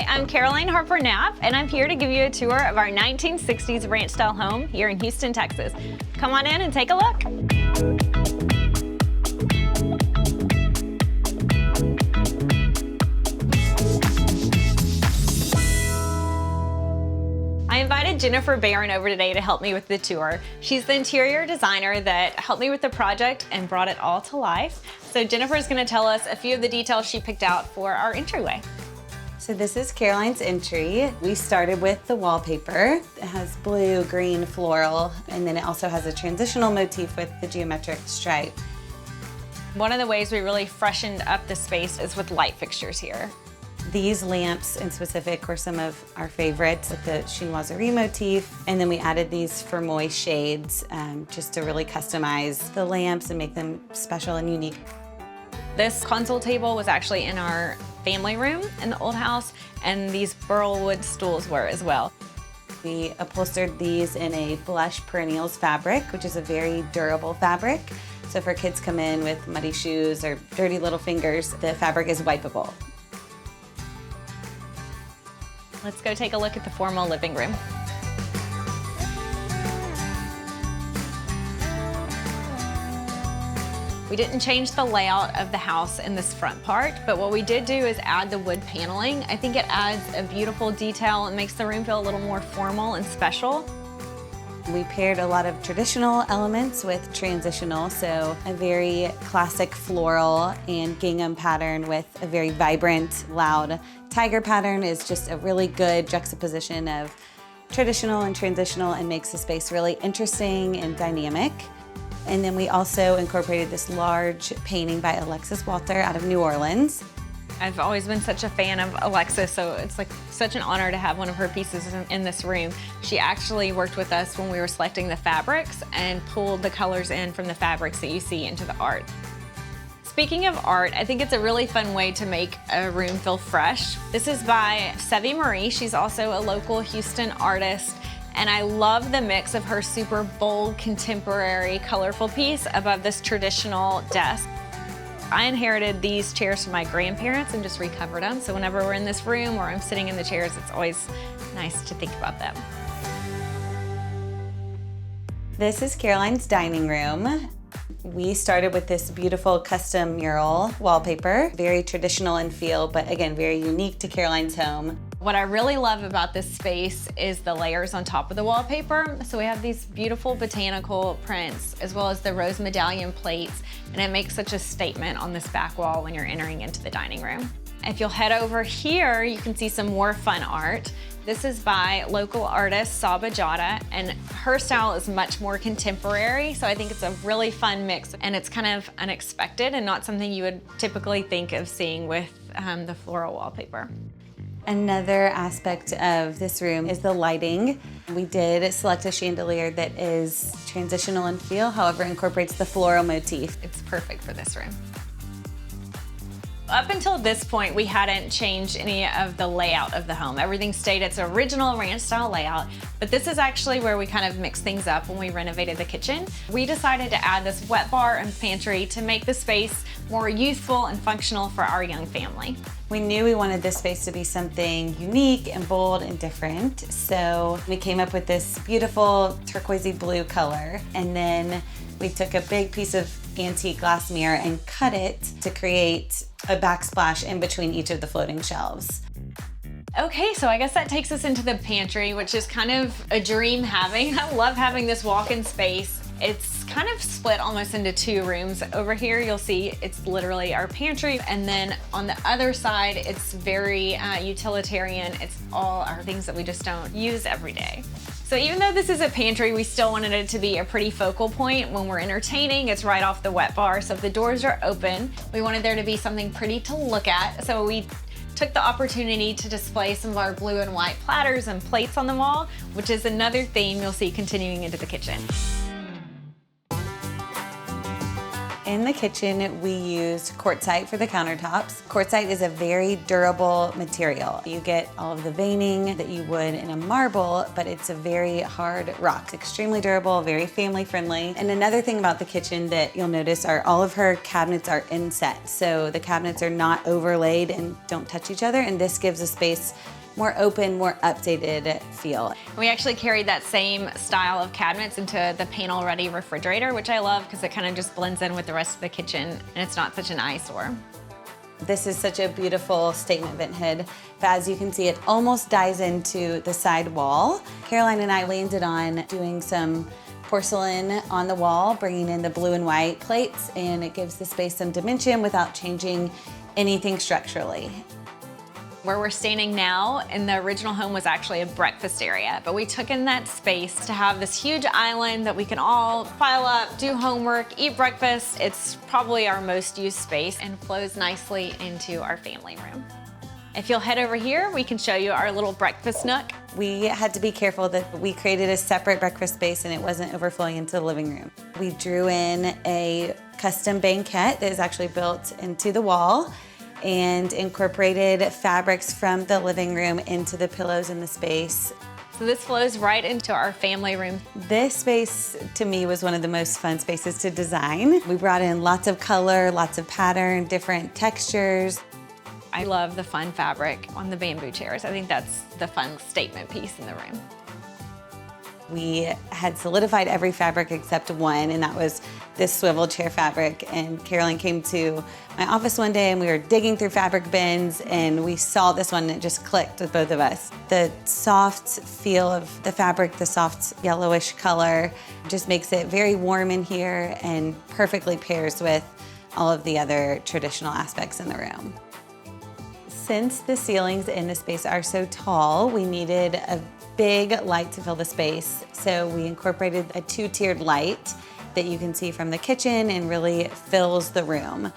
Hi, I'm Caroline Harper Knapp, and I'm here to give you a tour of our 1960s ranch-style home here in Houston, Texas. Come on in and take a look. I invited Jennifer Barron over today to help me with the tour. She's the interior designer that helped me with the project and brought it all to life. So Jennifer is going to tell us a few of the details she picked out for our entryway. So this is Caroline's entry. We started with the wallpaper. It has blue, green, floral, and then it also has a transitional motif with the geometric stripe. One of the ways we really freshened up the space is with light fixtures here. These lamps in specific were some of our favorites, like the chinoiserie motif, and then we added these Fermoy shades just to really customize the lamps and make them special and unique. This console table was actually in our family room in the old house, and these burl wood stools were as well. We upholstered these in a blush perennials fabric, which is a very durable fabric. So if our kids come in with muddy shoes or dirty little fingers, the fabric is wipeable. Let's go take a look at the formal living room. We didn't change the layout of the house in this front part, but what we did do is add the wood paneling. I think it adds a beautiful detail and makes the room feel a little more formal and special. We paired a lot of traditional elements with transitional, so a very classic floral and gingham pattern with a very vibrant, loud tiger pattern is just a really good juxtaposition of traditional and transitional and makes the space really interesting and dynamic. And then we also incorporated this large painting by Alexis Walter out of New Orleans. I've always been such a fan of Alexis, so it's like such an honor to have one of her pieces in this room. She actually worked with us when we were selecting the fabrics and pulled the colors in from the fabrics that you see into the art. Speaking of art, I think it's a really fun way to make a room feel fresh. This is by Sevy Marie. She's also a local Houston artist, and I love the mix of her super bold, contemporary, colorful piece above this traditional desk. I inherited these chairs from my grandparents and just recovered them, so whenever we're in this room or I'm sitting in the chairs, it's always nice to think about them. This is Caroline's dining room. We started with this beautiful custom mural wallpaper, very traditional in feel, but again, very unique to Caroline's home. What I really love about this space is the layers on top of the wallpaper. So we have these beautiful botanical prints as well as the rose medallion plates, and it makes such a statement on this back wall when you're entering into the dining room. If you'll head over here, you can see some more fun art. This is by local artist Saba Jada, and her style is much more contemporary, so I think it's a really fun mix, and it's kind of unexpected and not something you would typically think of seeing with the floral wallpaper. Another aspect of this room is the lighting. We did select a chandelier that is transitional in feel, however incorporates the floral motif. It's perfect for this room. Up until this point, we hadn't changed any of the layout of the home. Everything stayed its original ranch-style layout, but this is actually where we kind of mixed things up when we renovated the kitchen. We decided to add this wet bar and pantry to make the space more youthful and functional for our young family. We knew we wanted this space to be something unique and bold and different, so we came up with this beautiful turquoisey blue color, and then we took a big piece of antique glass mirror and cut it to create a backsplash in between each of the floating shelves. Okay, so I guess that takes us into the pantry, which is kind of a dream having. I love having this walk-in space. It's kind of split almost into two rooms. Over here, you'll see it's literally our pantry, and then on the other side, it's very utilitarian. It's all our things that we just don't use every day. So even though this is a pantry, we still wanted it to be a pretty focal point when we're entertaining. It's right off the wet bar, so if the doors are open, we wanted there to be something pretty to look at. So we took the opportunity to display some of our blue and white platters and plates on the wall, which is another theme you'll see continuing into the kitchen. In the kitchen, we used quartzite for the countertops. Quartzite is a very durable material. You get all of the veining that you would in a marble, but it's a very hard rock. It's extremely durable, very family friendly. And another thing about the kitchen that you'll notice are all of her cabinets are inset. So the cabinets are not overlaid and don't touch each other, and this gives a space more open, more updated feel. We actually carried that same style of cabinets into the panel-ready refrigerator, which I love because it kind of just blends in with the rest of the kitchen and it's not such an eyesore. This is such a beautiful statement vent hood. As you can see, it almost dives into the side wall. Caroline and I landed on doing some porcelain on the wall, bringing in the blue and white plates, and it gives the space some dimension without changing anything structurally. Where we're standing now in the original home was actually a breakfast area, but we took in that space to have this huge island that we can all file up, do homework, eat breakfast. It's probably our most used space and flows nicely into our family room. If you'll head over here, we can show you our little breakfast nook. We had to be careful that we created a separate breakfast space and it wasn't overflowing into the living room. We drew in a custom banquette that is actually built into the wall and incorporated fabrics from the living room into the pillows in the space. So this flows right into our family room. This space, to me, was one of the most fun spaces to design. We brought in lots of color, lots of pattern, different textures. I love the fun fabric on the bamboo chairs. I think that's the fun statement piece in the room. We had solidified every fabric except one, and that was this swivel chair fabric. And Caroline came to my office one day and we were digging through fabric bins and we saw this one and it just clicked with both of us. The soft feel of the fabric, the soft yellowish color, just makes it very warm in here and perfectly pairs with all of the other traditional aspects in the room. Since the ceilings in the space are so tall, we needed a big light to fill the space. So we incorporated a two-tiered light that you can see from the kitchen and really fills the room.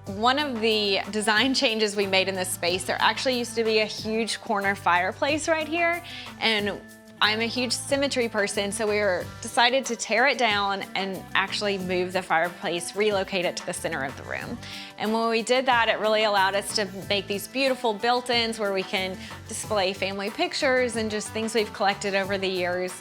One of the design changes we made in this space, there actually used to be a huge corner fireplace right here, and I'm a huge symmetry person, so we decided to tear it down and actually move the fireplace, relocate it to the center of the room. And when we did that, it really allowed us to make these beautiful built-ins where we can display family pictures and just things we've collected over the years.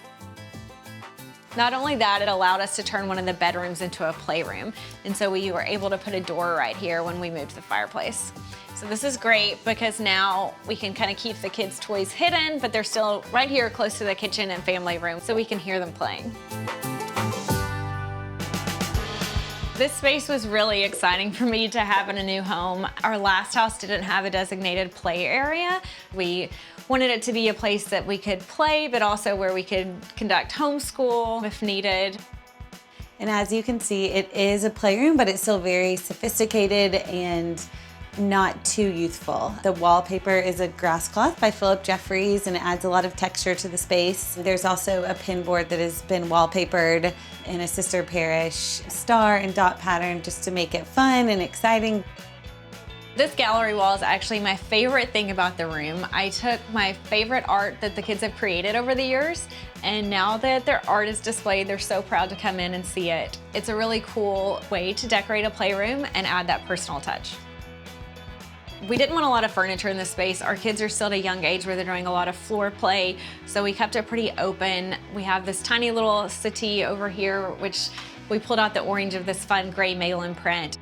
Not only that, it allowed us to turn one of the bedrooms into a playroom. And so we were able to put a door right here when we moved the fireplace. So this is great because now we can kind of keep the kids' toys hidden, but they're still right here close to the kitchen and family room so we can hear them playing. This space was really exciting for me to have in a new home. Our last house didn't have a designated play area. We wanted it to be a place that we could play, but also where we could conduct homeschool if needed. And as you can see, it is a playroom, but it's still very sophisticated and not too youthful. The wallpaper is a grass cloth by Philip Jeffries and it adds a lot of texture to the space. There's also a pin board that has been wallpapered in a sister parish star and dot pattern just to make it fun and exciting. This gallery wall is actually my favorite thing about the room. I took my favorite art that the kids have created over the years, and now that their art is displayed, they're so proud to come in and see it. It's a really cool way to decorate a playroom and add that personal touch. We didn't want a lot of furniture in this space. Our kids are still at a young age where they're doing a lot of floor play, so we kept it pretty open. We have this tiny little settee over here, which we pulled out the orange of this fun gray malin print.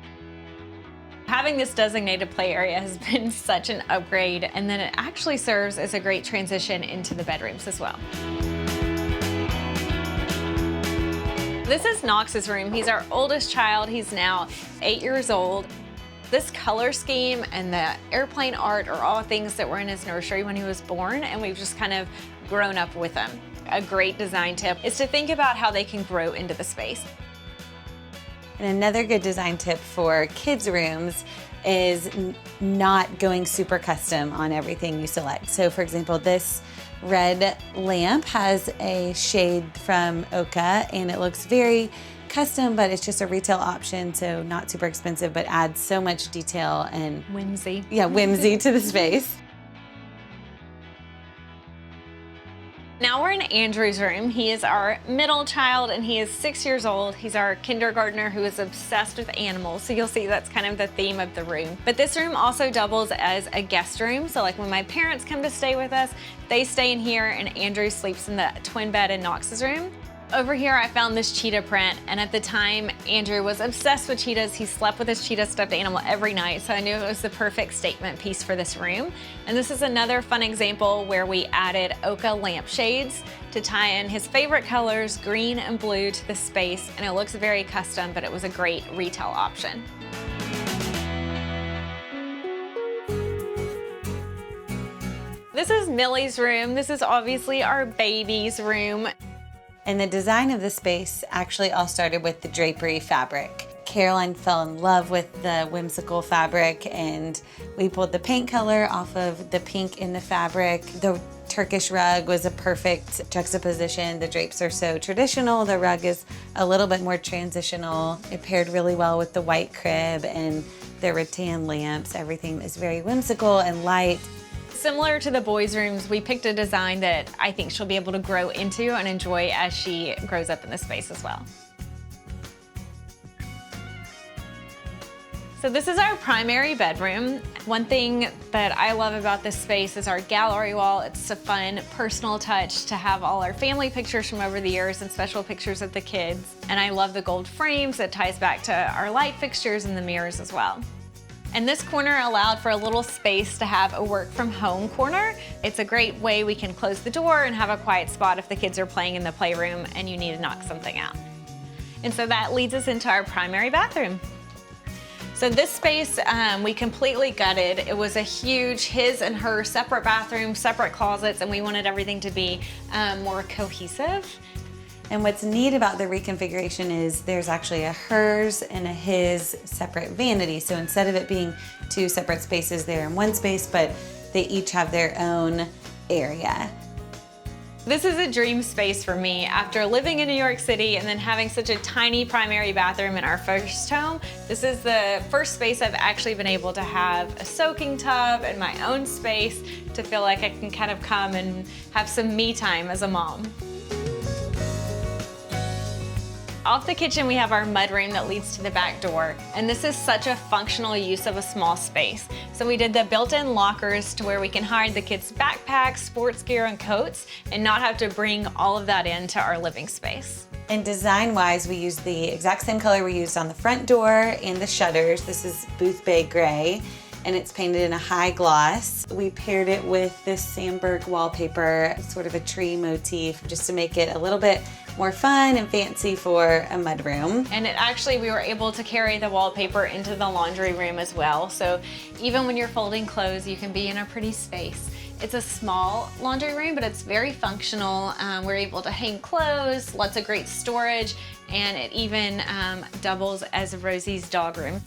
Having this designated play area has been such an upgrade, and then it actually serves as a great transition into the bedrooms as well. This is Knox's room. He's our oldest child. He's now 8 years old. This color scheme and the airplane art are all things that were in his nursery when he was born, and we've just kind of grown up with them. A great design tip is to think about how they can grow into the space. And another good design tip for kids' rooms is not going super custom on everything you select. So for example, this red lamp has a shade from Oka and it looks very custom, but it's just a retail option, so not super expensive, but adds so much detail and whimsy. Yeah, whimsy to the space. Now we're in Andrew's room. He is our middle child and he is 6 years old. He's our kindergartner who is obsessed with animals. So you'll see that's kind of the theme of the room. But this room also doubles as a guest room. So like when my parents come to stay with us, they stay in here and Andrew sleeps in the twin bed in Knox's room. Over here, I found this cheetah print, and at the time, Andrew was obsessed with cheetahs. He slept with his cheetah stuffed animal every night, so I knew it was the perfect statement piece for this room. And this is another fun example where we added ochre lampshades to tie in his favorite colors, green and blue, to the space, and it looks very custom, but it was a great retail option. This is Millie's room. This is obviously our baby's room. And the design of the space actually all started with the drapery fabric. Caroline fell in love with the whimsical fabric and we pulled the paint color off of the pink in the fabric. The Turkish rug was a perfect juxtaposition. The drapes are so traditional. The rug is a little bit more transitional. It paired really well with the white crib and the rattan lamps. Everything is very whimsical and light. Similar to the boys' rooms, we picked a design that I think she'll be able to grow into and enjoy as she grows up in this space as well. So this is our primary bedroom. One thing that I love about this space is our gallery wall. It's a fun personal touch to have all our family pictures from over the years and special pictures of the kids. And I love the gold frames that ties back to our light fixtures and the mirrors as well. And this corner allowed for a little space to have a work from home corner. It's a great way we can close the door and have a quiet spot if the kids are playing in the playroom and you need to knock something out. And so that leads us into our primary bathroom. So this space we completely gutted. It was a huge his and her separate bathroom, separate closets, and we wanted everything to be more cohesive. And what's neat about the reconfiguration is there's actually a hers and a his separate vanity. So instead of it being two separate spaces, they're in one space, but they each have their own area. This is a dream space for me. After living in New York City and then having such a tiny primary bathroom in our first home, this is the first space I've actually been able to have a soaking tub and my own space to feel like I can kind of come and have some me time as a mom. Off the kitchen, we have our mudroom that leads to the back door. And this is such a functional use of a small space. So we did the built-in lockers to where we can hide the kids' backpacks, sports gear, and coats, and not have to bring all of that into our living space. And design-wise, we used the exact same color we used on the front door and the shutters. This is Booth Bay Gray, and it's painted in a high gloss. We paired it with this Sandberg wallpaper, sort of a tree motif, just to make it a little bit more fun and fancy for a mudroom. And we were able to carry the wallpaper into the laundry room as well. So even when you're folding clothes, you can be in a pretty space. It's a small laundry room, but it's very functional. We're able to hang clothes, lots of great storage, and it even doubles as Rosie's dog room.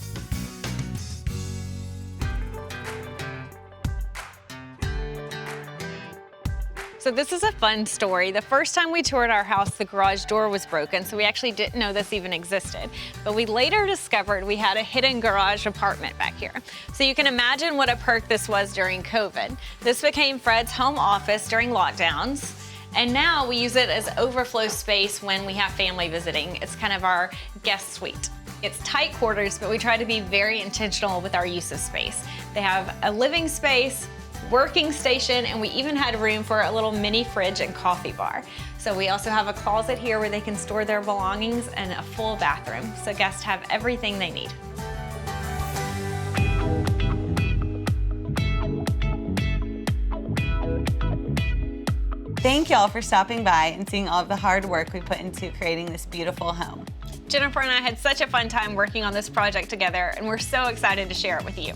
So this is a fun story. The first time we toured our house, the garage door was broken, so we actually didn't know this even existed. But we later discovered we had a hidden garage apartment back here. So you can imagine what a perk this was during COVID. This became Fred's home office during lockdowns, and now we use it as overflow space when we have family visiting. It's kind of our guest suite. It's tight quarters, but we try to be very intentional with our use of space. They have a living space, working station, and we even had room for a little mini fridge and coffee bar. So we also have a closet here where they can store their belongings and a full bathroom. So guests have everything they need. Thank y'all for stopping by and seeing all of the hard work we put into creating this beautiful home. Jennifer and I had such a fun time working on this project together, and we're so excited to share it with you.